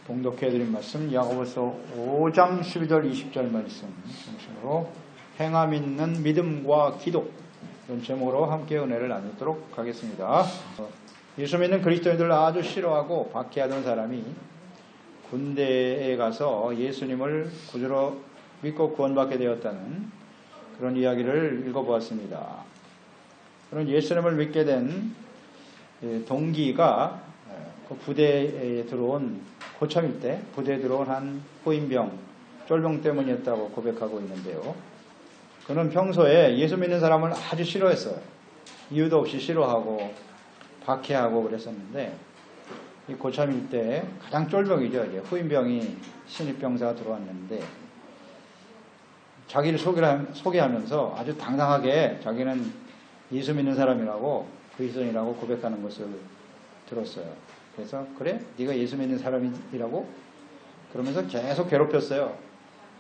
봉독해드린 말씀 야고보서 5장 12절 20절 말씀 중심으로 행함 있는 믿음과 기도 이런 제목으로 함께 은혜를 나누도록 하겠습니다. 예수 믿는 그리스도인들을 아주 싫어하고 박해하던 사람이 군대에 가서 예수님을 구주로 믿고 구원받게 되었다는 그런 이야기를 읽어보았습니다. 그런 예수님을 믿게 된 동기가 그 부대에 들어온 고참일 때 부대에 들어온 한 후임병 쫄병 때문이었다고 고백하고 있는데요. 그는 평소에 예수 믿는 사람을 아주 싫어했어요. 이유도 없이 싫어하고 박해하고 그랬었는데 이 고참일 때 가장 쫄병이죠. 이제 후임병이 신입병사가 들어왔는데 자기를 소개하면서 아주 당당하게 자기는 예수 믿는 사람이라고 그리스도인이라고 고백하는 것을 들었어요. 그래서 그래? 네가 예수 믿는 사람이라고? 그러면서 계속 괴롭혔어요.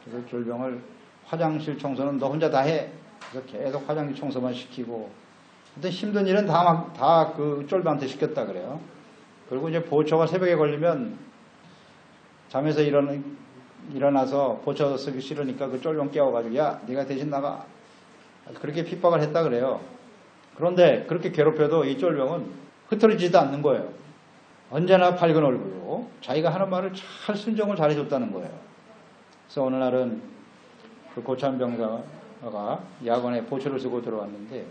그래서 쫄병을 화장실 청소는 너 혼자 다 해. 그래서 계속 화장실 청소만 시키고 하여튼 힘든 일은 다 그 쫄병한테 시켰다 그래요. 그리고 이제 보초가 새벽에 걸리면 잠에서 일어나서 보초 쓰기 싫으니까 그 쫄병 깨워가지고 야 네가 대신 나가. 그렇게 핍박을 했다 그래요. 그런데 그렇게 괴롭혀도 이 쫄병은 흐트러지지도 않는 거예요. 언제나 밝은 얼굴로 자기가 하는 말을 잘 순종을 잘해줬다는 거예요. 그래서 어느 날은 그 고참 병사가 야간에 보초를 쓰고 들어왔는데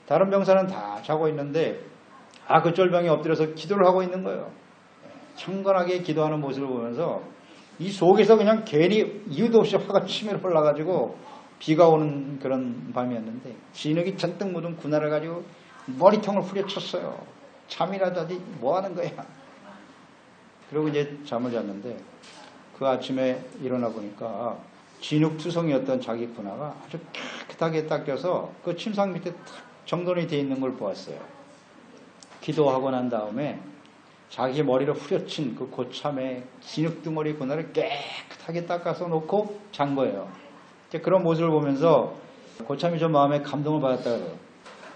다른 병사는 다 자고 있는데 그 쫄병이 엎드려서 기도를 하고 있는 거예요. 청건하게 기도하는 모습을 보면서 이 속에서 그냥 괜히 이유도 없이 화가 치밀어 올라가지고 비가 오는 그런 밤이었는데 진흙이 잔뜩 묻은 군화를 가지고 머리통을 후려쳤어요. 잠이라도 하지 뭐 하는 거야. 그리고 이제 잠을 잤는데 그 아침에 일어나 보니까 진흙투성이었던 자기 군화가 아주 깨끗하게 닦여서 그 침상 밑에 탁 정돈이 되어 있는 걸 보았어요. 기도하고 난 다음에 자기 머리를 후려친 그 고참의 진흙덩어리 군화를 깨끗하게 닦아서 놓고 잔 거예요. 그런 모습을 보면서 고참이 좀 마음에 감동을 받았다 그래요.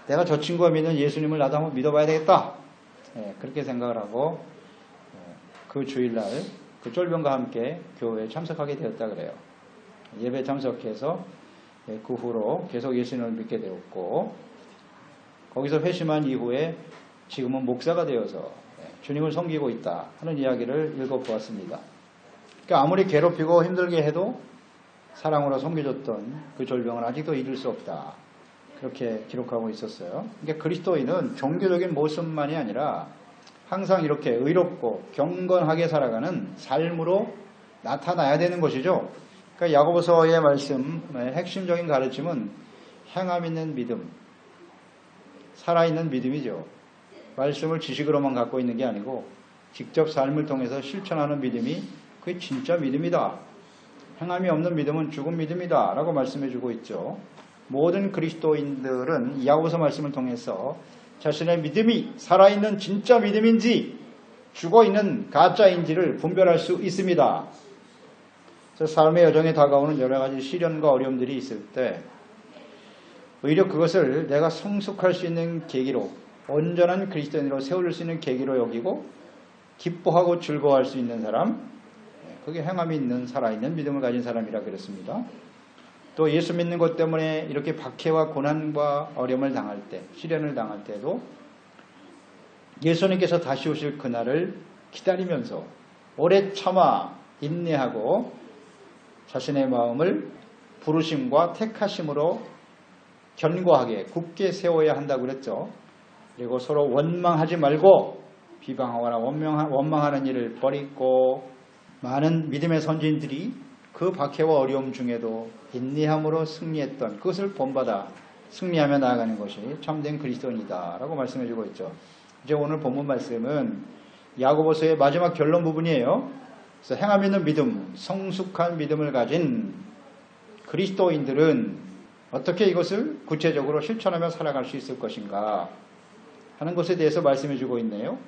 내가 저 친구가 믿는 예수님을 나도 한번 믿어봐야 되겠다. 그렇게 생각을 하고 그 주일날 그 쫄병과 함께 교회에 참석하게 되었다 그래요. 예배 참석해서 그 후로 계속 예수님을 믿게 되었고 거기서 회심한 이후에 지금은 목사가 되어서 주님을 섬기고 있다 하는 이야기를 읽어보았습니다. 그러니까 아무리 괴롭히고 힘들게 해도 사랑으로 섬겨줬던 그 쫄병은 아직도 잊을 수 없다. 그렇게 기록하고 있었어요. 그러니까 그리스도인은 종교적인 모습만이 아니라 항상 이렇게 의롭고 경건하게 살아가는 삶으로 나타나야 되는 것이죠. 그러니까 야고보서의 말씀의 핵심적인 가르침은 행함 있는 믿음, 살아있는 믿음이죠. 말씀을 지식으로만 갖고 있는 게 아니고 직접 삶을 통해서 실천하는 믿음이 그게 진짜 믿음이다. 행함이 없는 믿음은 죽은 믿음이다 라고 말씀해주고 있죠. 모든 그리스도인들은 야고보서 말씀을 통해서 자신의 믿음이 살아있는 진짜 믿음인지 죽어있는 가짜인지를 분별할 수 있습니다. 그래서 삶의 여정에 다가오는 여러 가지 시련과 어려움들이 있을 때 오히려 그것을 내가 성숙할 수 있는 계기로 온전한 그리스도인으로 세울 수 있는 계기로 여기고 기뻐하고 즐거워할 수 있는 사람, 그게 행함이 있는 살아있는 믿음을 가진 사람이라 그랬습니다. 또 예수 믿는 것 때문에 이렇게 박해와 고난과 어려움을 당할 때, 시련을 당할 때도 예수님께서 다시 오실 그날을 기다리면서 오래 참아 인내하고 자신의 마음을 부르심과 택하심으로 견고하게 굳게 세워야 한다고 그랬죠. 그리고 서로 원망하지 말고 비방하거나 원망하는 일을 버리고 많은 믿음의 선진들이 그 박해와 어려움 중에도 인내함으로 승리했던 그것을 본받아 승리하며 나아가는 것이 참된 그리스도인이다 라고 말씀해주고 있죠. 이제 오늘 본문 말씀은 야고보서의 마지막 결론 부분이에요. 그래서 행함 있는 믿음, 성숙한 믿음을 가진 그리스도인들은 어떻게 이것을 구체적으로 실천하며 살아갈 수 있을 것인가 하는 것에 대해서 말씀해주고 있네요.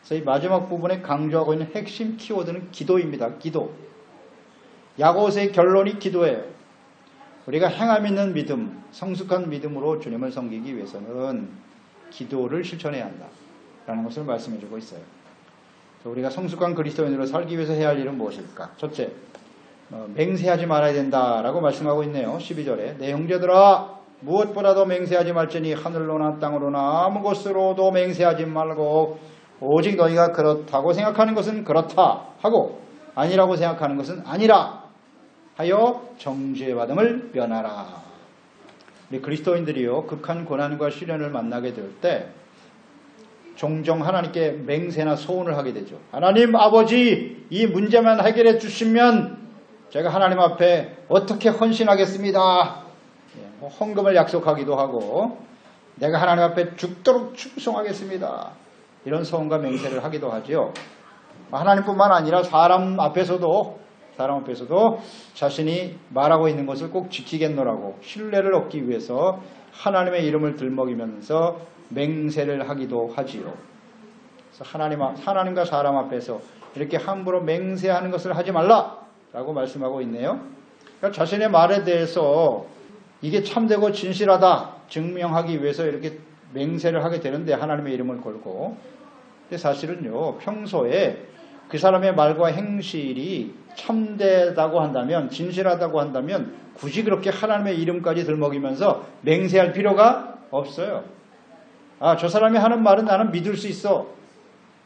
그래서 이 마지막 부분에 강조하고 있는 핵심 키워드는 기도입니다. 기도. 야고보서의 결론이 기도예요. 우리가 행함 있는 믿음, 성숙한 믿음으로 주님을 섬기기 위해서는 기도를 실천해야 한다라는 것을 말씀해주고 있어요. 우리가 성숙한 그리스도인으로 살기 위해서 해야 할 일은 무엇일까? 첫째, 맹세하지 말아야 된다라고 말씀하고 있네요. 12절에 내 형제들아 무엇보다도 맹세하지 말지니 하늘로나 땅으로나 아무 곳으로도 맹세하지 말고 오직 너희가 그렇다고 생각하는 것은 그렇다 하고 아니라고 생각하는 것은 아니라 하여 정죄 받음을 면하라. 우리 그리스도인들이요 극한 고난과 시련을 만나게 될 때 종종 하나님께 맹세나 소원을 하게 되죠. 하나님 아버지 이 문제만 해결해 주시면 제가 하나님 앞에 어떻게 헌신하겠습니다. 헌금을 약속하기도 하고 내가 하나님 앞에 죽도록 충성하겠습니다. 이런 소원과 맹세를 하기도 하죠. 하나님뿐만 아니라 사람 앞에서도 자신이 말하고 있는 것을 꼭 지키겠노라고 신뢰를 얻기 위해서 하나님의 이름을 들먹이면서 맹세를 하기도 하지요. 그래서 하나님과 사람 앞에서 이렇게 함부로 맹세하는 것을 하지 말라라고 말씀하고 있네요. 그러니까 자신의 말에 대해서 이게 참되고 진실하다 증명하기 위해서 이렇게 맹세를 하게 되는데 하나님의 이름을 걸고 근데 사실은요 평소에 그 사람의 말과 행실이 참되다고 한다면 진실하다고 한다면 굳이 그렇게 하나님의 이름까지 들먹이면서 맹세할 필요가 없어요. 저 사람이 하는 말은 나는 믿을 수 있어.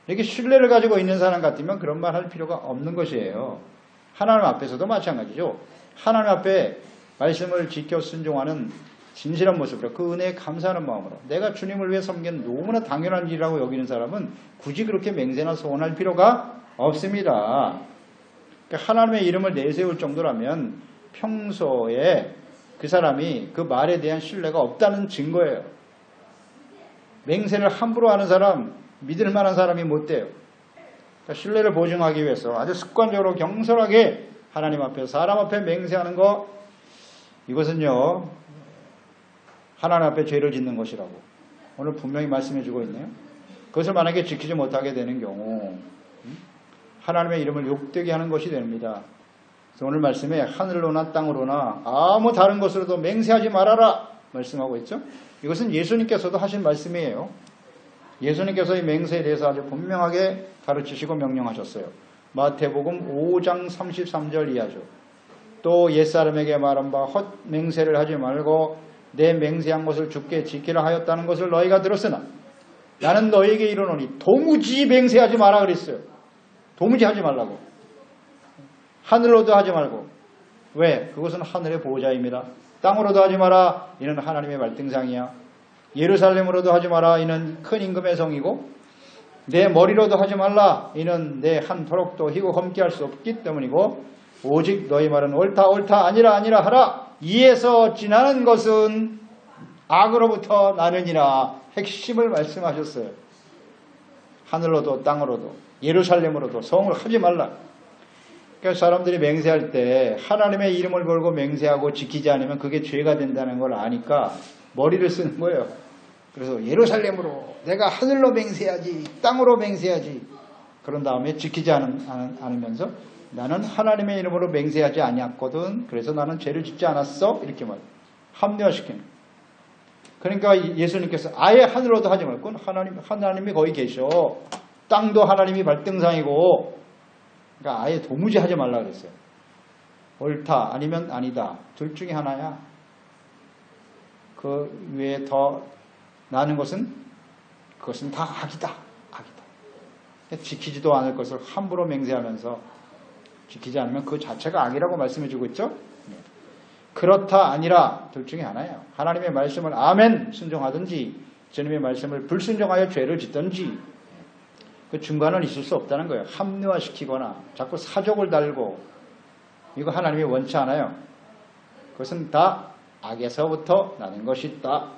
이렇게 신뢰를 가지고 있는 사람 같으면 그런 말 할 필요가 없는 것이에요. 하나님 앞에서도 마찬가지죠. 하나님 앞에 말씀을 지켜 순종하는 진실한 모습으로 그 은혜에 감사하는 마음으로 내가 주님을 위해 섬기는 너무나 당연한 일이라고 여기는 사람은 굳이 그렇게 맹세나 소원할 필요가 없습니다. 그러니까 하나님의 이름을 내세울 정도라면 평소에 그 사람이 그 말에 대한 신뢰가 없다는 증거예요. 맹세를 함부로 하는 사람, 믿을 만한 사람이 못 돼요. 그러니까 신뢰를 보증하기 위해서 아주 습관적으로 경솔하게 하나님 앞에 사람 앞에 맹세하는 거 이것은요 하나님 앞에 죄를 짓는 것이라고 오늘 분명히 말씀해 주고 있네요. 그것을 만약에 지키지 못하게 되는 경우 하나님의 이름을 욕되게 하는 것이 됩니다. 그래서 오늘 말씀에 하늘로나 땅으로나 아무 다른 것으로도 맹세하지 말아라 말씀하고 있죠. 이것은 예수님께서도 하신 말씀이에요. 예수님께서 이 맹세에 대해서 아주 분명하게 가르치시고 명령하셨어요. 마태복음 5장 33절 이하죠. 또 옛사람에게 말한 바 헛 맹세를 하지 말고 내 맹세한 것을 주께 지키라 하였다는 것을 너희가 들었으나 나는 너희에게 이르노니 도무지 맹세하지 마라 그랬어요. 도무지 하지 말라고. 하늘로도 하지 말고. 왜? 그것은 하늘의 보호자입니다. 땅으로도 하지 마라. 이는 하나님의 말등상이야. 예루살렘으로도 하지 마라. 이는 큰 임금의 성이고 내 머리로도 하지 말라. 이는 내 한 토록도 희고 험기할 수 없기 때문이고 오직 너희 말은 옳다 아니라 하라. 이에서 지나는 것은 악으로부터 나느니라. 핵심을 말씀하셨어요. 하늘로도 땅으로도 예루살렘으로도 성을 하지 말라. 그러니까 사람들이 맹세할 때 하나님의 이름을 걸고 맹세하고 지키지 않으면 그게 죄가 된다는 걸 아니까 머리를 쓰는 거예요. 그래서 예루살렘으로 내가 하늘로 맹세하지 땅으로 맹세하지 그런 다음에 지키지 않으면서 나는 하나님의 이름으로 맹세하지 아니었거든. 그래서 나는 죄를 짓지 않았어. 이렇게 말 합리화시키는. 그러니까 예수님께서 아예 하늘로도 하지 말고 하나님이 거기 계셔. 땅도 하나님이 발등상이고 그러니까 아예 도무지 하지 말라 그랬어요. 옳다 아니면 아니다. 둘 중에 하나야. 그 외에 더 나는 것은 그것은 다 악이다. 지키지도 않을 것을 함부로 맹세하면서 지키지 않으면 그 자체가 악이라고 말씀해주고 있죠. 그렇다 아니라 둘 중에 하나예요. 하나님의 말씀을 아멘 순종하든지 주님의 말씀을 불순종하여 죄를 짓든지 그 중간은 있을 수 없다는 거예요. 합리화시키거나 자꾸 사족을 달고 이거 하나님이 원치 않아요. 그것은 다 악에서부터 나는 것이다.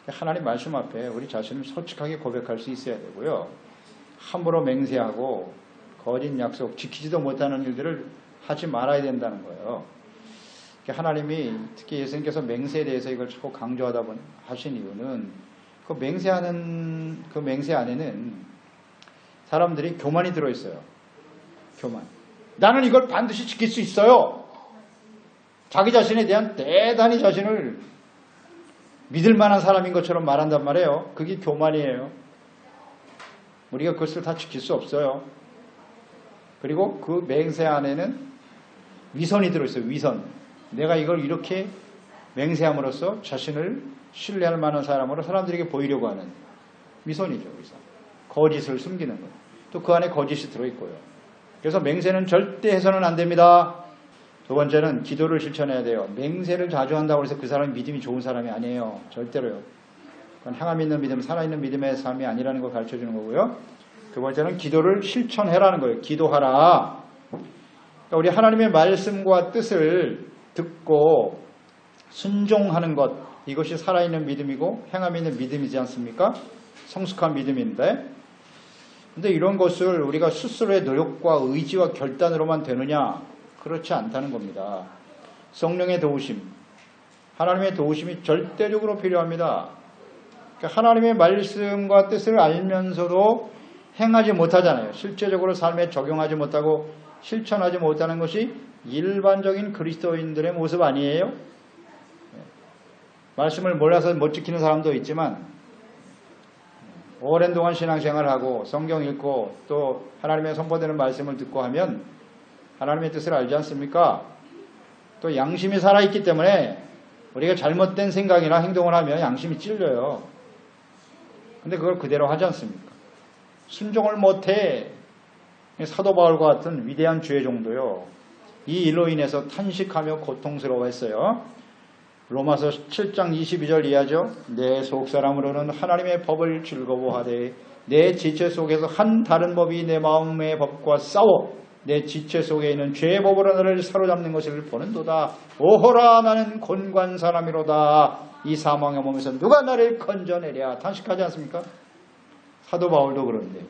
하나님 말씀 앞에 우리 자신을 솔직하게 고백할 수 있어야 되고요. 함부로 맹세하고 거짓 약속 지키지도 못하는 일들을 하지 말아야 된다는 거예요. 하나님이 특히 예수님께서 맹세에 대해서 이걸 자꾸 강조하다 하신 이유는 그 맹세하는 그 맹세 안에는 사람들이 교만이 들어있어요. 교만. 나는 이걸 반드시 지킬 수 있어요. 자기 자신에 대한 대단히 자신을 믿을 만한 사람인 것처럼 말한단 말이에요. 그게 교만이에요. 우리가 그것을 다 지킬 수 없어요. 그리고 그 맹세 안에는 위선이 들어있어요. 위선. 내가 이걸 이렇게 맹세함으로써 자신을 신뢰할 만한 사람으로 사람들에게 보이려고 하는 위선이죠. 위선. 거짓을 숨기는 것. 또 그 안에 거짓이 들어있고요. 그래서 맹세는 절대 해서는 안 됩니다. 두 번째는 기도를 실천해야 돼요. 맹세를 자주 한다고 해서 그 사람이 믿음이 좋은 사람이 아니에요. 절대로요. 그건 행함 있는 믿음, 살아있는 믿음의 삶이 아니라는 걸 가르쳐주는 거고요. 두 번째는 기도를 실천해라는 거예요. 기도하라. 그러니까 우리 하나님의 말씀과 뜻을 듣고 순종하는 것, 이것이 살아있는 믿음이고 행함 있는 믿음이지 않습니까? 성숙한 믿음인데, 근데 이런 것을 우리가 스스로의 노력과 의지와 결단으로만 되느냐? 그렇지 않다는 겁니다. 성령의 도우심, 하나님의 도우심이 절대적으로 필요합니다. 그러니까 하나님의 말씀과 뜻을 알면서도 행하지 못하잖아요. 실제적으로 삶에 적용하지 못하고 실천하지 못하는 것이 일반적인 그리스도인들의 모습 아니에요? 말씀을 몰라서 못 지키는 사람도 있지만 오랜 동안 신앙생활을 하고 성경 읽고 또 하나님의 선포되는 말씀을 듣고 하면 하나님의 뜻을 알지 않습니까? 또 양심이 살아있기 때문에 우리가 잘못된 생각이나 행동을 하면 양심이 찔려요. 근데 그걸 그대로 하지 않습니까? 순종을 못해. 사도 바울과 같은 위대한 주의 종도요. 이 일로 인해서 탄식하며 고통스러워했어요. 로마서 7장 22절 이하죠. 내 속사람으로는 하나님의 법을 즐거워하되 내 지체 속에서 한 다른 법이 내 마음의 법과 싸워 내 지체 속에 있는 죄의 법으로 나를 사로잡는 것을 보는도다. 오호라 나는 곤고한 사람이로다. 이 사망의 몸에서 누가 나를 건져내랴. 탄식하지 않습니까? 사도 바울도 그런데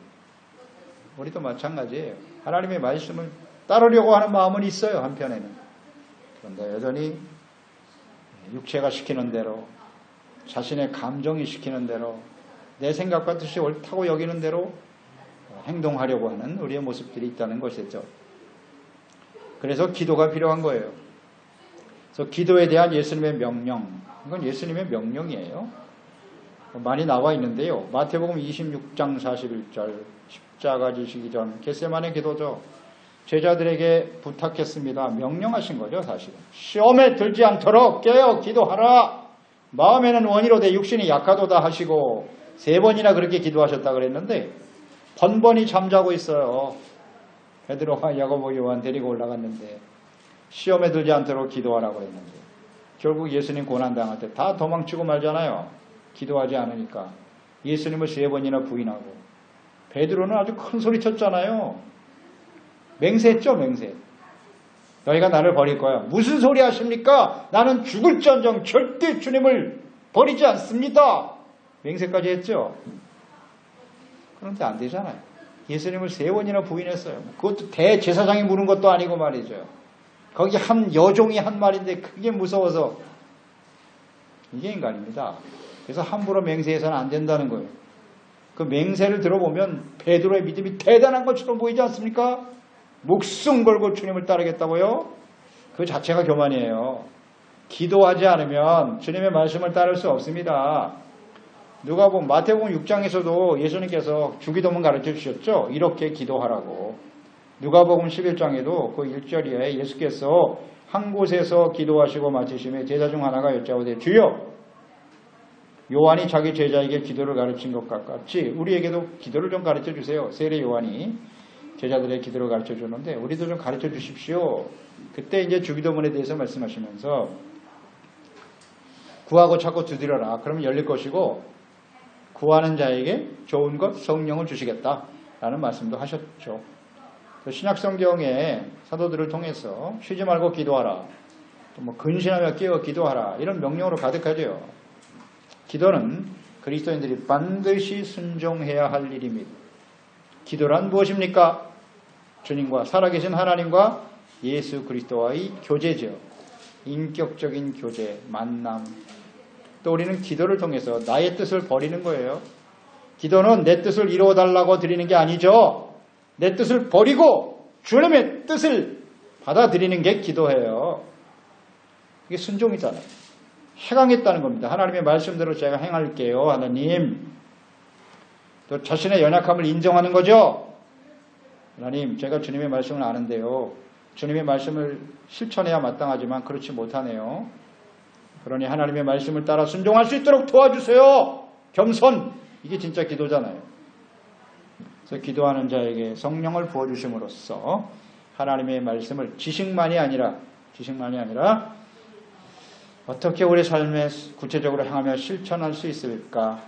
우리도 마찬가지예요. 하나님의 말씀을 따르려고 하는 마음은 있어요. 한편에는. 그런데 여전히 육체가 시키는 대로, 자신의 감정이 시키는 대로, 내 생각과 뜻이 옳다고 여기는 대로 행동하려고 하는 우리의 모습들이 있다는 것이죠. 그래서 기도가 필요한 거예요. 그래서 기도에 대한 예수님의 명령, 이건 예수님의 명령이에요. 많이 나와 있는데요. 마태복음 26장 41절, 십자가 지시기 전 겟세마네 기도죠. 제자들에게 부탁했습니다. 명령하신 거죠, 사실은. 시험에 들지 않도록 깨어 기도하라. 마음에는 원이로되 육신이 약하도다 하시고 3번이나 그렇게 기도하셨다 그랬는데 번번이 잠자고 있어요. 베드로와 야고보 요한 데리고 올라갔는데 시험에 들지 않도록 기도하라고 했는데 결국 예수님 고난당할 때 다 도망치고 말잖아요. 기도하지 않으니까. 예수님을 3번이나 부인하고 베드로는 아주 큰 소리 쳤잖아요. 맹세했죠, 맹세. 너희가 나를 버릴 거야. 무슨 소리 하십니까? 나는 죽을지언정 절대 주님을 버리지 않습니다. 맹세까지 했죠. 그런데 안 되잖아요. 예수님을 3번이나 부인했어요. 그것도 대제사장이 물은 것도 아니고 말이죠. 거기 한 여종이 한 말인데 그게 무서워서. 이게 인간입니다. 그래서 함부로 맹세해서는 안 된다는 거예요. 그 맹세를 들어보면 베드로의 믿음이 대단한 것처럼 보이지 않습니까? 목숨 걸고 주님을 따르겠다고요? 그 자체가 교만이에요. 기도하지 않으면 주님의 말씀을 따를 수 없습니다. 누가복음 마태복음 6장에서도 예수님께서 주기도문 가르쳐 주셨죠. 이렇게 기도하라고. 누가복음 11장에도 그 1절에 예수께서 한 곳에서 기도하시고 마치심에 제자 중 하나가 여짜오되 주여, 요한이 자기 제자에게 기도를 가르친 것 같이 우리에게도 기도를 좀 가르쳐 주세요. 세례 요한이 제자들의 기도를 가르쳐 주는데 우리도 좀 가르쳐 주십시오. 그때 이제 주기도문에 대해서 말씀하시면서 구하고 찾고 두드려라. 그러면 열릴 것이고 구하는 자에게 좋은 것 성령을 주시겠다라는 말씀도 하셨죠. 신약성경에 사도들을 통해서 쉬지 말고 기도하라. 또 뭐 근신하며 깨어 기도하라. 이런 명령으로 가득하죠. 기도는 그리스도인들이 반드시 순종해야 할 일입니다. 기도란 무엇입니까? 주님과 살아계신 하나님과 예수 그리스도와의 교제죠. 인격적인 교제, 만남. 또 우리는 기도를 통해서 나의 뜻을 버리는 거예요. 기도는 내 뜻을 이루어달라고 드리는 게 아니죠. 내 뜻을 버리고 주님의 뜻을 받아들이는 게 기도예요. 이게 순종이잖아요. 해강했다는 겁니다. 하나님의 말씀대로 제가 행할게요. 하나님. 또 자신의 연약함을 인정하는 거죠. 하나님, 제가 주님의 말씀을 아는데요. 주님의 말씀을 실천해야 마땅하지만 그렇지 못하네요. 그러니 하나님의 말씀을 따라 순종할 수 있도록 도와주세요. 겸손. 이게 진짜 기도잖아요. 그래서 기도하는 자에게 성령을 부어주심으로써 하나님의 말씀을 지식만이 아니라 어떻게 우리 삶에 구체적으로 향하며 실천할 수 있을까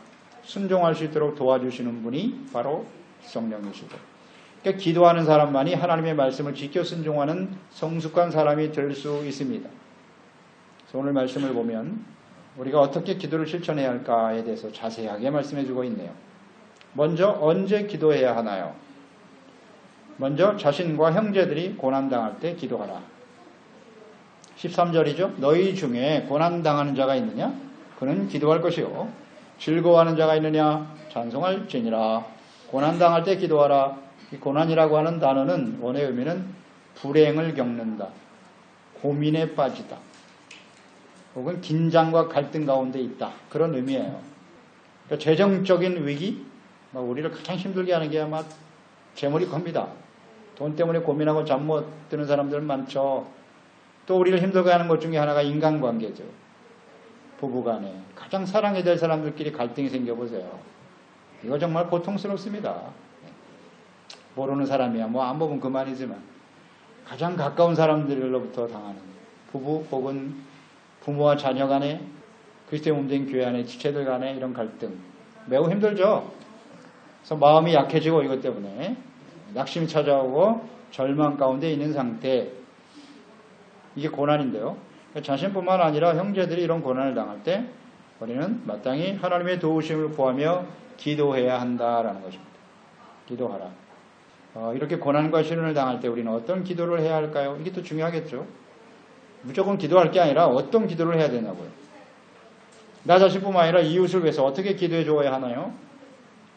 순종할 수 있도록 도와주시는 분이 바로 성령이시고, 그러니까 기도하는 사람만이 하나님의 말씀을 지켜 순종하는 성숙한 사람이 될 수 있습니다. 그래서 오늘 말씀을 보면 우리가 어떻게 기도를 실천해야 할까에 대해서 자세하게 말씀해 주고 있네요. 먼저 언제 기도해야 하나요? 먼저 자신과 형제들이 고난당할 때 기도하라. 13절이죠. 너희 중에 고난당하는 자가 있느냐? 그는 기도할 것이요. 즐거워하는 자가 있느냐? 찬송할지니라. 고난당할 때 기도하라. 이 고난이라고 하는 단어는 원의 의미는 불행을 겪는다, 고민에 빠지다, 혹은 긴장과 갈등 가운데 있다, 그런 의미예요. 그러니까 재정적인 위기, 우리를 가장 힘들게 하는 게 아마 재물이 큽니다. 돈 때문에 고민하고 잠 못 드는 사람들 많죠. 또 우리를 힘들게 하는 것 중에 하나가 인간관계죠. 부부간에 가장 사랑해야 될 사람들끼리 갈등이 생겨보세요. 이거 정말 고통스럽습니다. 모르는 사람이야 뭐 안 보면 그만이지만 가장 가까운 사람들로부터 당하는 부부 혹은 부모와 자녀 간에, 그리스도의 몸된 교회 안에 지체들 간에 이런 갈등 매우 힘들죠. 그래서 마음이 약해지고 이것 때문에 낙심이 찾아오고 절망 가운데 있는 상태, 이게 고난인데요. 자신뿐만 아니라 형제들이 이런 고난을 당할 때 우리는 마땅히 하나님의 도우심을 구하며 기도해야 한다라는 것입니다. 기도하라. 이렇게 고난과 시련을 당할 때 우리는 어떤 기도를 해야 할까요? 이게 또 중요하겠죠. 무조건 기도할 게 아니라 어떤 기도를 해야 되냐고요. 나 자신뿐만 아니라 이웃을 위해서 어떻게 기도해 줘야 하나요?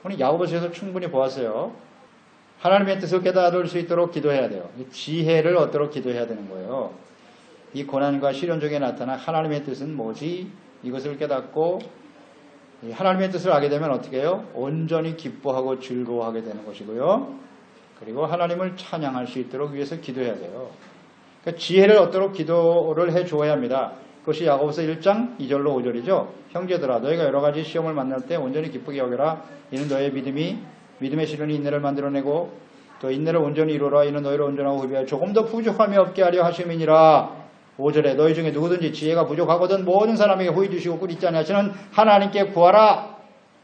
오늘 야고보서에서 충분히 보았어요. 하나님의 뜻을 깨달을 수 있도록 기도해야 돼요. 지혜를 얻도록 기도해야 되는 거예요. 이 고난과 시련 중에 나타난 하나님의 뜻은 뭐지? 이것을 깨닫고 하나님의 뜻을 알게 되면 어떻게 해요? 온전히 기뻐하고 즐거워하게 되는 것이고요. 그리고 하나님을 찬양할 수 있도록 위해서 기도해야 돼요. 그러니까 지혜를 얻도록 기도를 해줘야 합니다. 그것이 야고보서 1장 2절로 5절이죠. 형제들아, 너희가 여러 가지 시험을 만날 때 온전히 기쁘게 여겨라. 이는 너희의 믿음의 시련이 인내를 만들어내고 또 인내를 온전히 이루라. 이는 너희를 온전하고 흡의하여 조금 더 부족함이 없게 하려 하심이니라. 5절에 너희 중에 누구든지 지혜가 부족하거든 모든 사람에게 호의 주시고 꾸짖지 아니하시는 하나님께 구하라.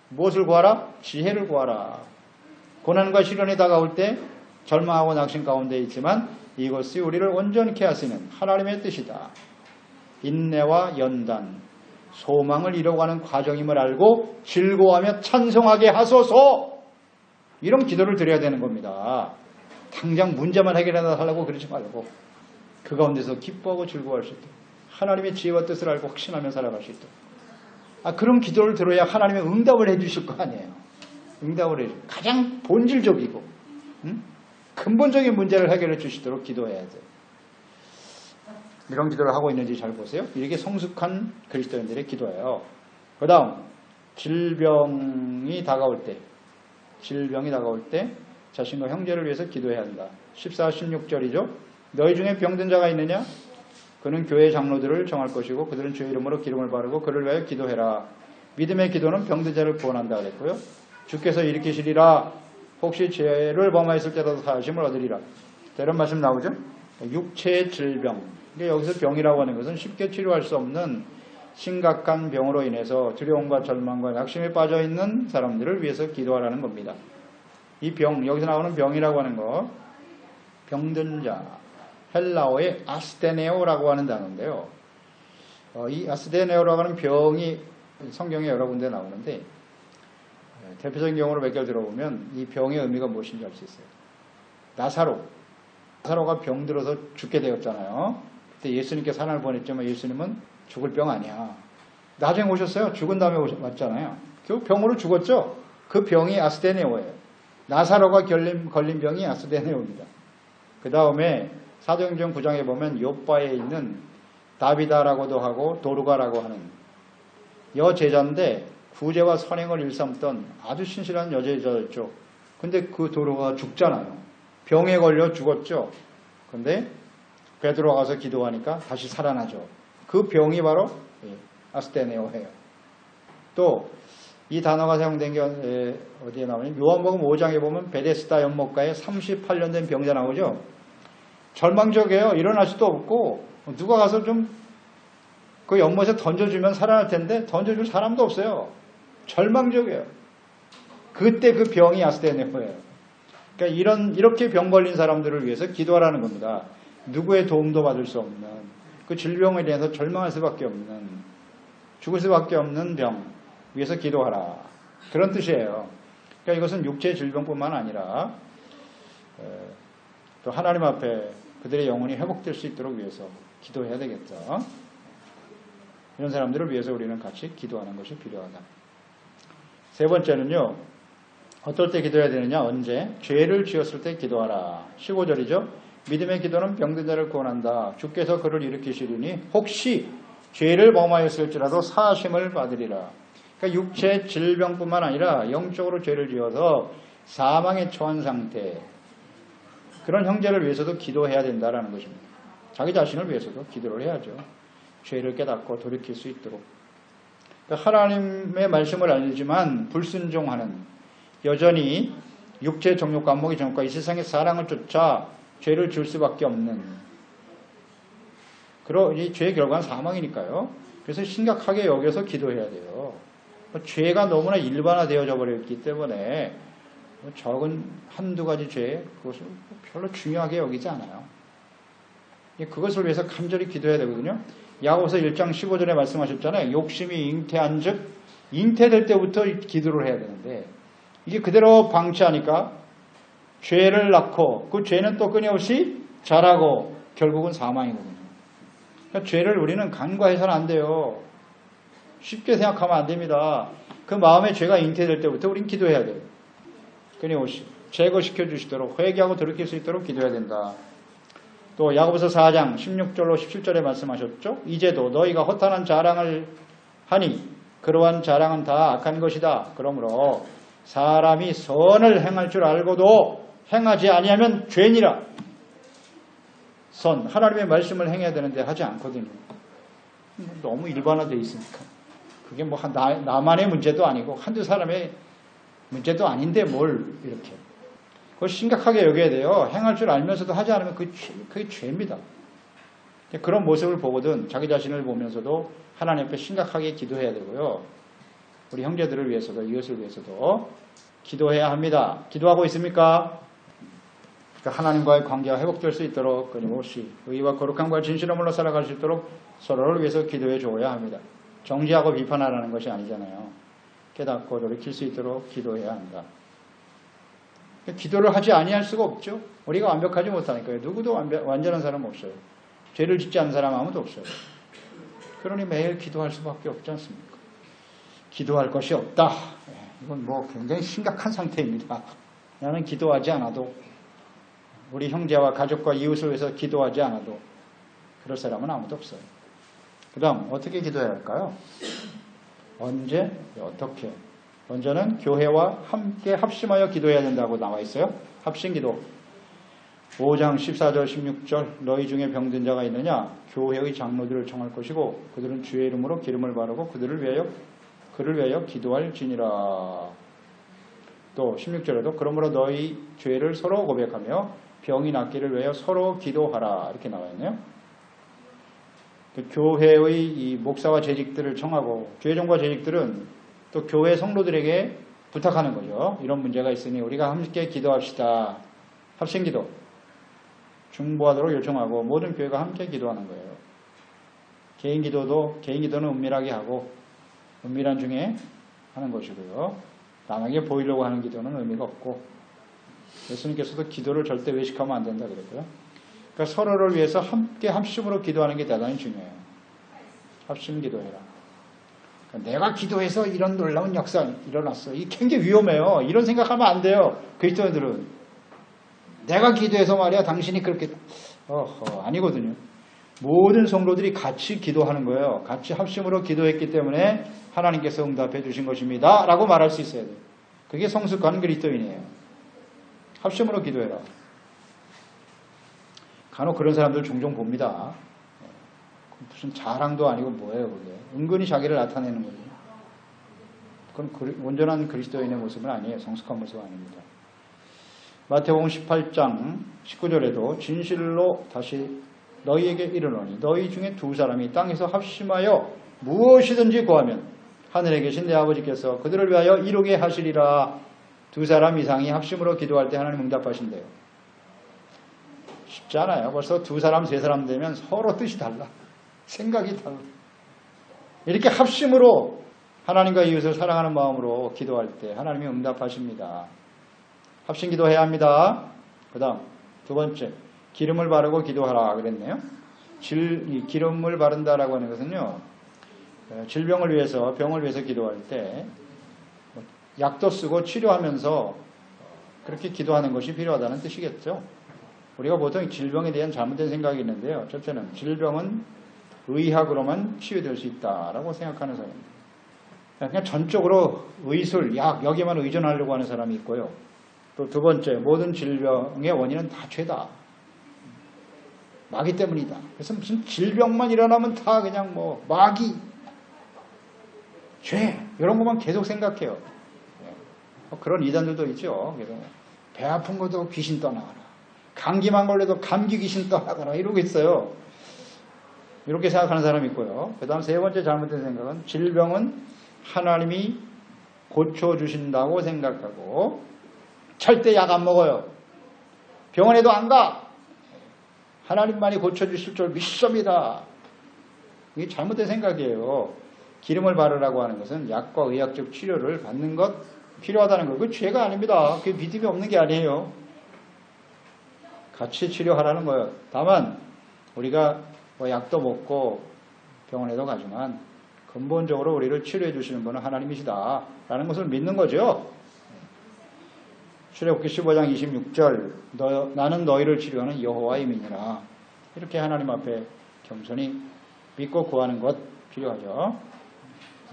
무엇을 구하라? 지혜를 구하라. 고난과 시련이 다가올 때 절망하고 낙심 가운데 있지만 이것이 우리를 온전케 하시는 하나님의 뜻이다. 인내와 연단, 소망을 이뤄가는 과정임을 알고 즐거워하며 찬송하게 하소서. 이런 기도를 드려야 되는 겁니다. 당장 문제만 해결해 달라고 그러지 말고 그 가운데서 기뻐하고 즐거워할 수 있도록 하나님의 지혜와 뜻을 알고 확신하며 살아갈 수 있도록 그런 기도를 들어야 하나님의 응답을 해 주실 거 아니에요. 응답을 해주고 가장 본질적이고 근본적인 문제를 해결해 주시도록 기도해야 돼요. 이런 기도를 하고 있는지 잘 보세요. 이렇게 성숙한 그리스도인들의 기도예요. 그 다음 질병이 다가올 때 자신과 형제를 위해서 기도해야 한다. 14, 16절이죠. 너희 중에 병든 자가 있느냐? 그는 교회 장로들을 정할 것이고 그들은 주의 이름으로 기름을 바르고 그를 위하여 기도해라. 믿음의 기도는 병든 자를 구원한다 그랬고요. 주께서 일으키시리라. 혹시 죄를 범하였을 때라도 사하심을 얻으리라. 이런 말씀 나오죠. 육체의 질병. 여기서 병이라고 하는 것은 쉽게 치료할 수 없는 심각한 병으로 인해서 두려움과 절망과 낙심에 빠져있는 사람들을 위해서 기도하라는 겁니다. 이 병, 여기서 나오는 병이라고 하는 거, 병든 자, 헬라어의 아스테네오라고 하는 단어인데요. 이 아스테네오라고 하는 병이 성경에 여러 군데 나오는데 대표적인 경우로 몇 개를 들어보면 이 병의 의미가 무엇인지 알 수 있어요. 나사로가 병들어서 죽게 되었잖아요. 그때 예수님께 산을 보냈지만 예수님은 죽을 병 아니야. 나중에 오셨어요. 죽은 다음에 왔잖아요. 결국 병으로 죽었죠. 그 병이 아스테네오예요. 나사로가 걸린 병이 아스테네오입니다. 그 다음에 사도행전 9장에 보면 요바에 있는 다비다라고도 하고 도르가라고 하는 여제자인데 구제와 선행을 일삼던 아주 신실한 여자였죠. 근데 그 도로가 죽잖아요. 병에 걸려 죽었죠. 근데 베드로가 가서 기도하니까 다시 살아나죠. 그 병이 바로 아스테네오예요. 또 이 단어가 사용된 게 어디에 나오냐면 요한복음 5장에 보면 베데스다 연못가에 38년 된 병자 나오죠. 절망적이에요. 일어날 수도 없고 누가 가서 좀 그 연못에 던져주면 살아날 텐데 던져줄 사람도 없어요. 절망적이에요. 그때 그 병이 아스테네오예요. 그러니까 이렇게 병 걸린 사람들을 위해서 기도하라는 겁니다. 누구의 도움도 받을 수 없는, 그 질병에 대해서 절망할 수밖에 없는, 죽을 수밖에 없는 병 위해서 기도하라. 그런 뜻이에요. 그러니까 이것은 육체의 질병뿐만 아니라 또 하나님 앞에 그들의 영혼이 회복될 수 있도록 위해서 기도해야 되겠죠. 이런 사람들을 위해서 우리는 같이 기도하는 것이 필요하다. 세 번째는요. 어떨 때 기도해야 되느냐? 언제? 죄를 지었을 때 기도하라. 15절이죠. 믿음의 기도는 병든 자를 구원한다. 주께서 그를 일으키시리니 혹시 죄를 범하였을지라도 사하심을 받으리라. 그러니까 육체 질병뿐만 아니라 영적으로 죄를 지어서 사망에 처한 상태, 그런 형제를 위해서도 기도해야 된다라는 것입니다. 자기 자신을 위해서도 기도를 해야죠. 죄를 깨닫고 돌이킬 수 있도록. 그러니까 하나님의 말씀을 알지만 불순종하는, 여전히 육체의 정욕 감목의 정욕과 이 세상의 사랑을 쫓아 죄를 지을 수밖에 없는, 이 죄의 결과는 사망이니까요. 그래서 심각하게 여겨서 기도해야 돼요. 죄가 너무나 일반화되어져 버렸기 때문에 적은 한두 가지 죄, 그것을 별로 중요하게 여기지 않아요. 그것을 위해서 간절히 기도해야 되거든요. 야고보서 1장 15절에 말씀하셨잖아요. 욕심이 잉태한 즉 잉태될 때부터 기도를 해야 되는데 이게 그대로 방치하니까 죄를 낳고 그 죄는 또 끊임없이 자라고 결국은 사망이거든요. 그러니까 죄를 우리는 간과해서는 안 돼요. 쉽게 생각하면 안 됩니다. 그 마음에 죄가 잉태될 때부터 우린 기도해야 돼요. 끊임없이 제거시켜 주시도록, 회개하고 돌이킬 수 있도록 기도해야 된다. 또 야고보서 4장 16절로 17절에 말씀하셨죠. 이제도 너희가 허탄한 자랑을 하니 그러한 자랑은 다 악한 것이다. 그러므로 사람이 선을 행할 줄 알고도 행하지 아니하면 죄니라. 선, 하나님의 말씀을 행해야 되는데 하지 않거든요. 너무 일반화되어 있으니까. 그게 뭐 나만의 문제도 아니고 한두 사람의 문제도 아닌데 뭘 이렇게. 그걸 심각하게 여겨야 돼요. 행할 줄 알면서도 하지 않으면 그게 죄입니다. 그런 모습을 보거든 자기 자신을 보면서도 하나님 앞에 심각하게 기도해야 되고요. 우리 형제들을 위해서도 이웃을 위해서도 기도해야 합니다. 기도하고 있습니까? 그러니까 하나님과의 관계가 회복될 수 있도록 끊임없이 의와 거룩함과 진실함으로 살아갈 수 있도록 서로를 위해서 기도해 줘야 합니다. 정죄하고 비판하라는 것이 아니잖아요. 깨닫고 돌이킬 수 있도록 기도해야 한다. 기도를 하지 아니할 수가 없죠. 우리가 완벽하지 못하니까요. 누구도 완전한 사람 없어요. 죄를 짓지 않은 사람 아무도 없어요. 그러니 매일 기도할 수밖에 없지 않습니까? 기도할 것이 없다. 이건 뭐 굉장히 심각한 상태입니다. 나는 기도하지 않아도, 우리 형제와 가족과 이웃을 위해서 기도하지 않아도 그럴 사람은 아무도 없어요. 그 다음 어떻게 기도해야 할까요? 언제? 어떻게? 먼저는 교회와 함께 합심하여 기도해야 된다고 나와 있어요. 합심기도 5장 14절 16절 너희 중에 병든 자가 있느냐? 교회의 장로들을 청할 것이고 그들은 주의 이름으로 기름을 바르고 그를 위하여 기도할지니라. 또 16절에도 그러므로 너희 죄를 서로 고백하며 병이 낫기를 위하여 서로 기도하라 이렇게 나와 있네요. 교회의 이 목사와 재직들을 청하고 교회종과 재직들은 또 교회 성도들에게 부탁하는 거죠. 이런 문제가 있으니 우리가 함께 기도합시다. 합심기도 중보하도록 요청하고 모든 교회가 함께 기도하는 거예요. 개인 기도는 은밀하게 하고 은밀한 중에 하는 것이고요. 남에게 보이려고 하는 기도는 의미가 없고 예수님께서도 기도를 절대 외식하면 안 된다 그랬고요. 그러니까 서로를 위해서 함께 합심으로 기도하는 게 대단히 중요해요. 합심 기도해라. 그러니까 내가 기도해서 이런 놀라운 역사 일어났어. 이게 굉장히 위험해요. 이런 생각하면 안 돼요. 그리스도인들은. 내가 기도해서 말이야 당신이 그렇게 아니거든요. 모든 성도들이 같이 기도하는 거예요. 같이 합심으로 기도했기 때문에 하나님께서 응답해 주신 것입니다 라고 말할 수 있어야 돼요. 그게 성숙한 그리스도인이에요. 합심으로 기도해라. 간혹 그런 사람들 종종 봅니다. 무슨 자랑도 아니고 뭐예요 그게. 은근히 자기를 나타내는 거죠. 그건 온전한 그리스도인의 모습은 아니에요. 성숙한 모습은 아닙니다. 마태복음 18장 19절에도 진실로 다시 너희에게 이르노니 너희 중에 두 사람이 땅에서 합심하여 무엇이든지 구하면 하늘에 계신 내 아버지께서 그들을 위하여 이루게 하시리라. 두 사람 이상이 합심으로 기도할 때 하나님 응답하신대요. 쉽지 않아요. 벌써 두 사람 세 사람 되면 서로 뜻이 달라. 생각이 달라. 이렇게 합심으로 하나님과 이웃을 사랑하는 마음으로 기도할 때 하나님이 응답하십니다. 합심 기도해야 합니다. 그 다음 두 번째, 기름을 바르고 기도하라 그랬네요. 기름을 바른다라고 하는 것은요, 질병을 위해서, 병을 위해서 기도할 때 약도 쓰고 치료하면서 그렇게 기도하는 것이 필요하다는 뜻이겠죠. 우리가 보통 질병에 대한 잘못된 생각이 있는데요. 첫째는 질병은 의학으로만 치유될 수 있다라고 생각하는 사람입니다. 그냥 전적으로 의술, 약 여기만 의존하려고 하는 사람이 있고요. 또 두 번째, 모든 질병의 원인은 다 죄다. 마귀 때문이다. 그래서 무슨 질병만 일어나면 다 그냥 뭐 마귀, 죄 이런 것만 계속 생각해요. 그런 이단들도 있죠. 그래서 배 아픈 것도 귀신 떠나가라. 감기만 걸려도 감기 귀신 떠나가라 이러고 있어요. 이렇게 생각하는 사람이 있고요. 그 다음 세 번째 잘못된 생각은 질병은 하나님이 고쳐주신다고 생각하고 절대 약 안 먹어요. 병원에도 안 가. 하나님만이 고쳐주실 줄 믿습니다. 이게 잘못된 생각이에요. 기름을 바르라고 하는 것은 약과 의학적 치료를 받는 것 필요하다는 거. 그게 죄가 아닙니다. 그게 믿음이 없는 게 아니에요. 같이 치료하라는 거예요. 다만 우리가 뭐 약도 먹고 병원에도 가지만 근본적으로 우리를 치료해 주시는 분은 하나님이시다 라는 것을 믿는 거죠. 출애굽기 15장 26절 나는 너희를 치료하는 여호와의 민이라. 이렇게 하나님 앞에 겸손히 믿고 구하는 것 필요하죠.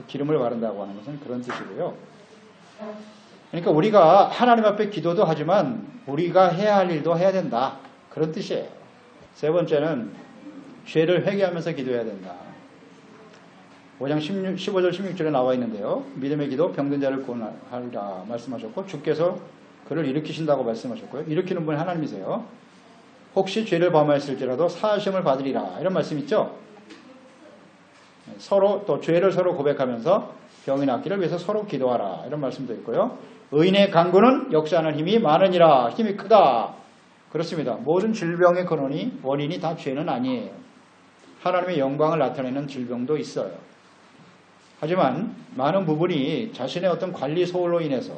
기름을 바른다고 하는 것은 그런 뜻이고요. 그러니까 우리가 하나님 앞에 기도도 하지만 우리가 해야 할 일도 해야 된다. 그런 뜻이에요. 세 번째는 죄를 회개하면서 기도해야 된다. 5장 15절 16절에 나와 있는데요. 믿음의 기도 병든 자를 구원하리라 말씀하셨고 주께서 그를 일으키신다고 말씀하셨고요. 일으키는 분이 하나님이세요. 혹시 죄를 범하였을지라도 사하심을 받으리라 이런 말씀 있죠. 서로 또 죄를 서로 고백하면서 병이 낫기를 위해서 서로 기도하라 이런 말씀도 있고요. 의인의 간구는 역사하는 힘이 많으니라. 힘이 크다. 그렇습니다. 모든 질병의 근원이 원인이 다 죄는 아니에요. 하나님의 영광을 나타내는 질병도 있어요. 하지만 많은 부분이 자신의 어떤 관리 소홀로 인해서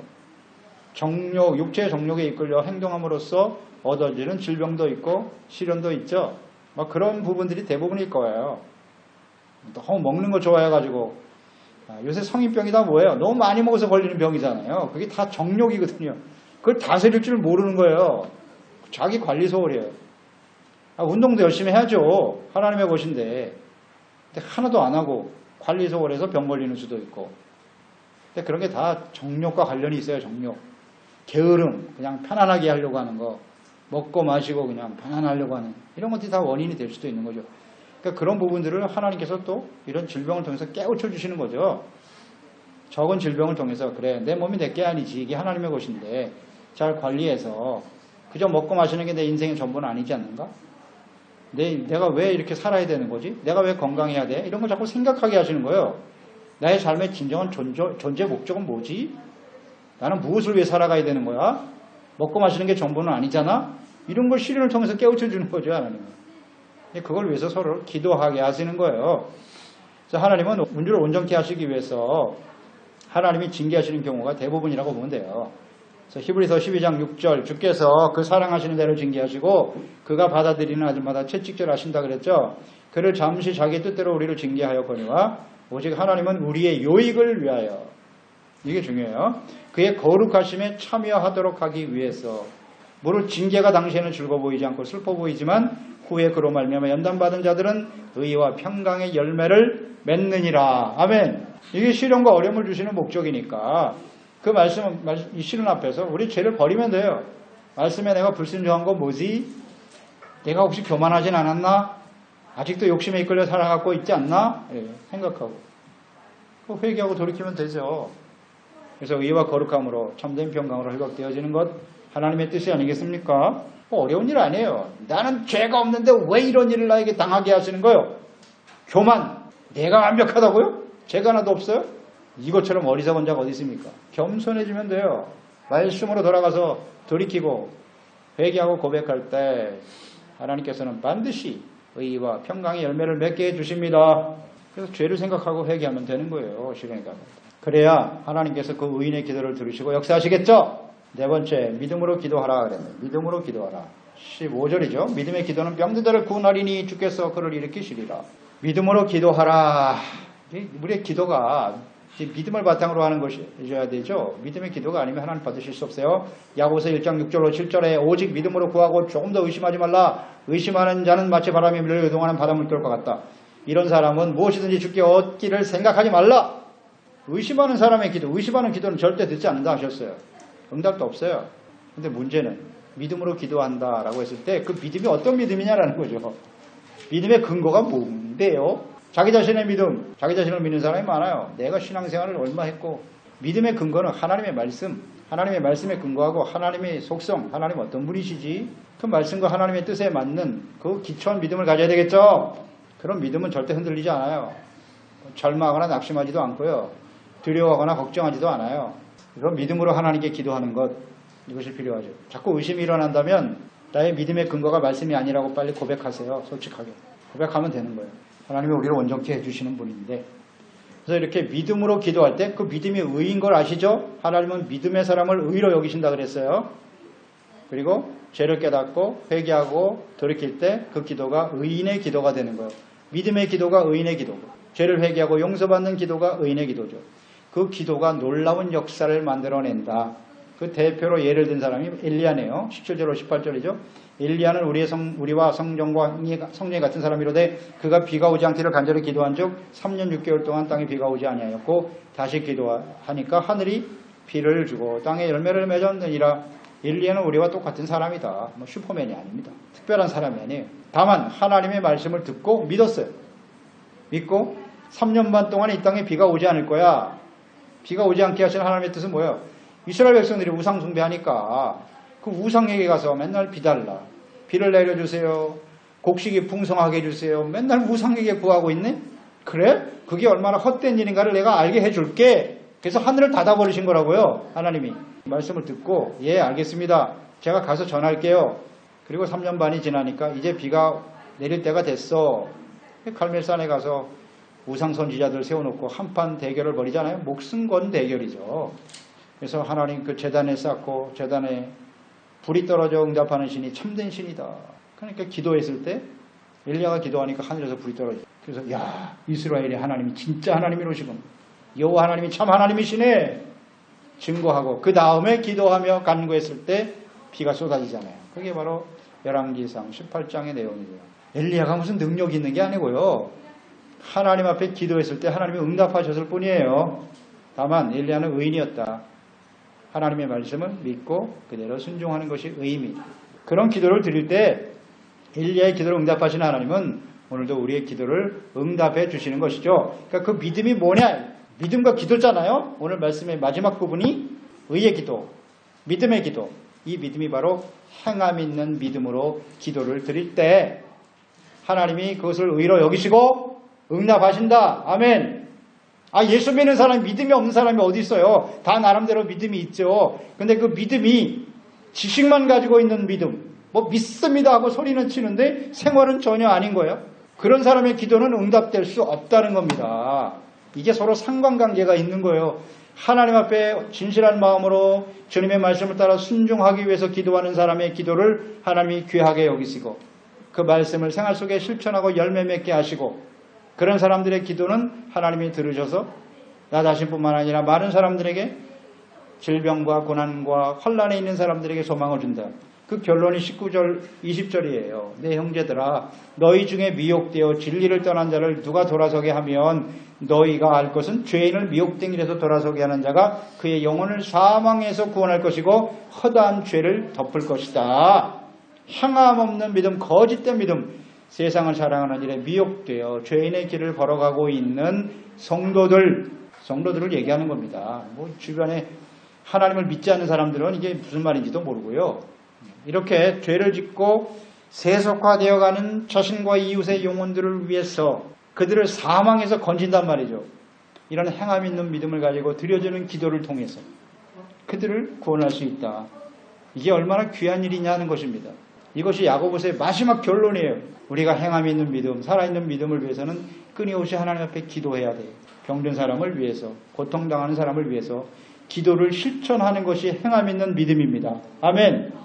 정욕, 육체의 정욕에 이끌려 행동함으로써 얻어지는 질병도 있고 시련도 있죠. 막 그런 부분들이 대부분일 거예요. 너무 먹는 거 좋아해가지고 요새 성인병이 다 뭐예요? 너무 많이 먹어서 걸리는 병이잖아요. 그게 다 정욕이거든요. 그걸 다스릴 줄 모르는 거예요. 자기 관리 소홀이에요. 운동도 열심히 해야죠. 하나님의 것인데. 근데 하나도 안 하고 관리 소홀해서 병 걸리는 수도 있고. 근데 그런 게 다 정욕과 관련이 있어요. 정욕. 게으름, 그냥 편안하게 하려고 하는 거. 먹고 마시고 그냥 편안하려고 하는 이런 것들이 다 원인이 될 수도 있는 거죠. 그러니까 그런 부분들을 하나님께서 또 이런 질병을 통해서 깨우쳐 주시는 거죠. 적은 질병을 통해서 그래 내 몸이 내게 아니지 이게 하나님의 것인데 잘 관리해서 그저 먹고 마시는 게 내 인생의 전부는 아니지 않는가? 내가 왜 이렇게 살아야 되는 거지? 내가 왜 건강해야 돼? 이런 걸 자꾸 생각하게 하시는 거예요. 나의 삶의 진정한 존재 목적은 뭐지? 나는 무엇을 위해 살아가야 되는 거야? 먹고 마시는 게 전부는 아니잖아? 이런 걸 시련을 통해서 깨우쳐 주는 거죠, 하나님은. 그걸 위해서 서로 기도하게 하시는 거예요. 그래서 하나님은 문제를 온전케 하시기 위해서 하나님이 징계하시는 경우가 대부분이라고 보면 돼요. 그래서 히브리서 12장 6절 주께서 그 사랑하시는 대로 징계하시고 그가 받아들이는 아들마다 채찍질 하신다 그랬죠. 그를 잠시 자기 뜻대로 우리를 징계하였거니와 오직 하나님은 우리의 요익을 위하여 이게 중요해요. 그의 거룩하심에 참여하도록 하기 위해서 물론 징계가 당시에는 즐거워 보이지 않고 슬퍼 보이지만 후에 그로 말미암아 연단받은 자들은 의와 평강의 열매를 맺느니라. 아멘. 이게 시련과 어려움을 주시는 목적이니까 그 이 시련 앞에서 우리 죄를 버리면 돼요. 말씀에 내가 불순종한 건 뭐지? 내가 혹시 교만하진 않았나? 아직도 욕심에 이끌려 살아가고 있지 않나? 생각하고 회개하고 돌이키면 되죠. 그래서 의와 거룩함으로 참된 평강으로 회복되어지는 것 하나님의 뜻이 아니겠습니까? 어려운 일 아니에요. 나는 죄가 없는데 왜 이런 일을 나에게 당하게 하시는 거예요? 교만, 내가 완벽하다고요? 죄가 하나도 없어요? 이것처럼 어리석은 자가 어디 있습니까? 겸손해지면 돼요. 말씀으로 돌아가서 돌이키고 회개하고 고백할 때 하나님께서는 반드시 의와 평강의 열매를 맺게 해주십니다. 그래서 죄를 생각하고 회개하면 되는 거예요. 시간이 가면. 그래야 하나님께서 그 의인의 기도를 들으시고 역사하시겠죠. 네 번째, 믿음으로 기도하라 그랬네요. 믿음으로 기도하라. 15절이죠. 믿음의 기도는 병든 자를 구원하리니 주께서 그를 일으키시리라. 믿음으로 기도하라. 우리의 기도가 믿음을 바탕으로 하는 것이어야 되죠. 믿음의 기도가 아니면 하나님 받으실 수 없어요. 야고보서 1장 6절로 7절에 오직 믿음으로 구하고 조금 더 의심하지 말라. 의심하는 자는 마치 바람이 밀려 요동하는 바닷물결과 같다. 이런 사람은 무엇이든지 주께 얻기를 생각하지 말라. 의심하는 사람의 기도, 의심하는 기도는 절대 듣지 않는다 하셨어요. 응답도 없어요. 근데 문제는 믿음으로 기도한다라고 했을 때 그 믿음이 어떤 믿음이냐라는 거죠. 믿음의 근거가 뭔데요? 자기 자신의 믿음, 자기 자신을 믿는 사람이 많아요. 내가 신앙생활을 얼마 했고 믿음의 근거는 하나님의 말씀, 하나님의 말씀에 근거하고 하나님의 속성, 하나님 어떤 분이시지? 그 말씀과 하나님의 뜻에 맞는 그 기초한 믿음을 가져야 되겠죠? 그런 믿음은 절대 흔들리지 않아요. 절망하거나 낙심하지도 않고요. 두려워하거나 걱정하지도 않아요. 그런 믿음으로 하나님께 기도하는 것, 이것이 필요하죠. 자꾸 의심이 일어난다면 나의 믿음의 근거가 말씀이 아니라고 빨리 고백하세요. 솔직하게. 고백하면 되는 거예요. 하나님이 우리를 온전케 해주시는 분인데. 그래서 이렇게 믿음으로 기도할 때 그 믿음이 의인 걸 아시죠? 하나님은 믿음의 사람을 의로 여기신다 그랬어요. 그리고 죄를 깨닫고 회개하고 돌이킬 때 그 기도가 의인의 기도가 되는 거예요. 믿음의 기도가 의인의 기도고 죄를 회개하고 용서받는 기도가 의인의 기도죠. 그 기도가 놀라운 역사를 만들어낸다. 그 대표로 예를 든 사람이 엘리야네요. 17절로 18절이죠. 엘리야는 우리와 성령이 같은 사람이로되 그가 비가 오지 않기를 간절히 기도한 즉 3년 6개월 동안 땅에 비가 오지 아니하였고 다시 기도하니까 하늘이 비를 주고 땅에 열매를 맺었느니라. 엘리야는 우리와 똑같은 사람이다. 슈퍼맨이 아닙니다. 특별한 사람이 아니에요. 다만 하나님의 말씀을 듣고 믿었어요. 믿고 3년 반 동안 이 땅에 비가 오지 않을 거야. 비가 오지 않게 하시는 하나님의 뜻은 뭐예요? 이스라엘 백성들이 우상 숭배하니까 그 우상에게 가서 맨날 비 달라. 비를 내려주세요. 곡식이 풍성하게 해주세요. 맨날 우상에게 구하고 있네? 그래? 그게 얼마나 헛된 일인가를 내가 알게 해줄게. 그래서 하늘을 닫아버리신 거라고요. 하나님이. 말씀을 듣고 예 알겠습니다. 제가 가서 전할게요. 그리고 3년 반이 지나니까 이제 비가 내릴 때가 됐어. 갈멜산에 가서 우상 선지자들 세워놓고 한판 대결을 벌이잖아요. 목숨 건 대결이죠. 그래서 하나님 그 제단에 쌓고 제단에 불이 떨어져 응답하는 신이 참된 신이다. 그러니까 기도했을 때 엘리야가 기도하니까 하늘에서 불이 떨어져. 그래서 야 이스라엘의 하나님이 진짜 하나님이로시군. 여호와 하나님이 참 하나님이시네. 증거하고 그 다음에 기도하며 간구했을 때 비가 쏟아지잖아요. 그게 바로 열왕기상 18장의 내용이고요. 엘리야가 무슨 능력이 있는 게 아니고요. 하나님 앞에 기도했을 때 하나님이 응답하셨을 뿐이에요. 다만 엘리야는 의인이었다. 하나님의 말씀을 믿고 그대로 순종하는 것이 의입니다. 그런 기도를 드릴 때 엘리야의 기도를 응답하시는 하나님은 오늘도 우리의 기도를 응답해 주시는 것이죠. 그러니까 그 믿음이 뭐냐? 믿음과 기도잖아요. 오늘 말씀의 마지막 부분이 의의 기도, 믿음의 기도. 이 믿음이 바로 행함 있는 믿음으로 기도를 드릴 때 하나님이 그것을 의로 여기시고 응답하신다. 아멘. 예수 믿는 사람이 믿음이 없는 사람이 어디 있어요? 다 나름대로 믿음이 있죠. 근데 그 믿음이 지식만 가지고 있는 믿음, 믿습니다 하고 소리는 치는데 생활은 전혀 아닌 거예요. 그런 사람의 기도는 응답될 수 없다는 겁니다. 이게 서로 상관관계가 있는 거예요. 하나님 앞에 진실한 마음으로 주님의 말씀을 따라 순종하기 위해서 기도하는 사람의 기도를 하나님이 귀하게 여기시고 그 말씀을 생활 속에 실천하고 열매 맺게 하시고 그런 사람들의 기도는 하나님이 들으셔서 나 자신뿐만 아니라 많은 사람들에게 질병과 고난과 환난에 있는 사람들에게 소망을 준다. 그 결론이 19절, 20절이에요. 내 형제들아, 너희 중에 미혹되어 진리를 떠난 자를 누가 돌아서게 하면 너희가 알 것은 죄인을 미혹된 길에서 돌아서게 하는 자가 그의 영혼을 사망에서 구원할 것이고 허다한 죄를 덮을 것이다. 향함 없는 믿음, 거짓된 믿음, 세상을 사랑하는 일에 미혹되어 죄인의 길을 걸어가고 있는 성도들을 얘기하는 겁니다. 뭐 주변에 하나님을 믿지 않는 사람들은 이게 무슨 말인지도 모르고요. 이렇게 죄를 짓고 세속화되어가는 자신과 이웃의 영혼들을 위해서 그들을 사망에서 건진단 말이죠. 이런 행함 있는 믿음을 가지고 드려지는 기도를 통해서 그들을 구원할 수 있다. 이게 얼마나 귀한 일이냐 하는 것입니다. 이것이 야고보서의 마지막 결론이에요. 우리가 행함 있는 믿음, 살아있는 믿음을 위해서는 끊임없이 하나님 앞에 기도해야 돼요. 병든 사람을 위해서, 고통당하는 사람을 위해서 기도를 실천하는 것이 행함 있는 믿음입니다. 아멘.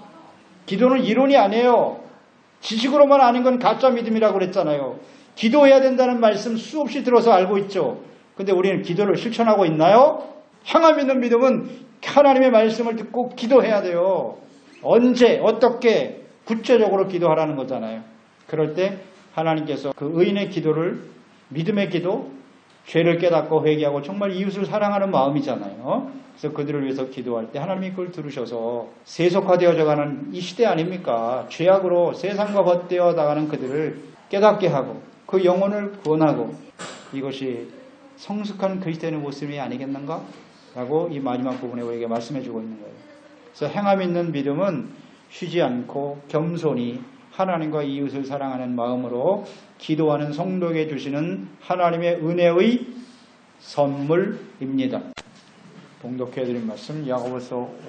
기도는 이론이 아니에요. 지식으로만 아는 건 가짜 믿음이라고 그랬잖아요. 기도해야 된다는 말씀 수없이 들어서 알고 있죠. 근데 우리는 기도를 실천하고 있나요? 행함 있는 믿음은 하나님의 말씀을 듣고 기도해야 돼요. 언제, 어떻게 구체적으로 기도하라는 거잖아요. 그럴 때 하나님께서 그 의인의 기도를, 믿음의 기도, 죄를 깨닫고 회개하고 정말 이웃을 사랑하는 마음이잖아요. 그래서 그들을 위해서 기도할 때 하나님이 그걸 들으셔서 세속화되어져가는 이 시대 아닙니까? 죄악으로 세상과 벗되어 나가는 그들을 깨닫게 하고 그 영혼을 구원하고 이것이 성숙한 그리스도인의 모습이 아니겠는가? 라고 이 마지막 부분에 우리에게 말씀해주고 있는 거예요. 그래서 행함 있는 믿음은 쉬지 않고 겸손히 하나님과 이웃을 사랑하는 마음으로 기도하는 성도에게 주시는 하나님의 은혜의 선물입니다. 봉독해드린 말씀 야고보서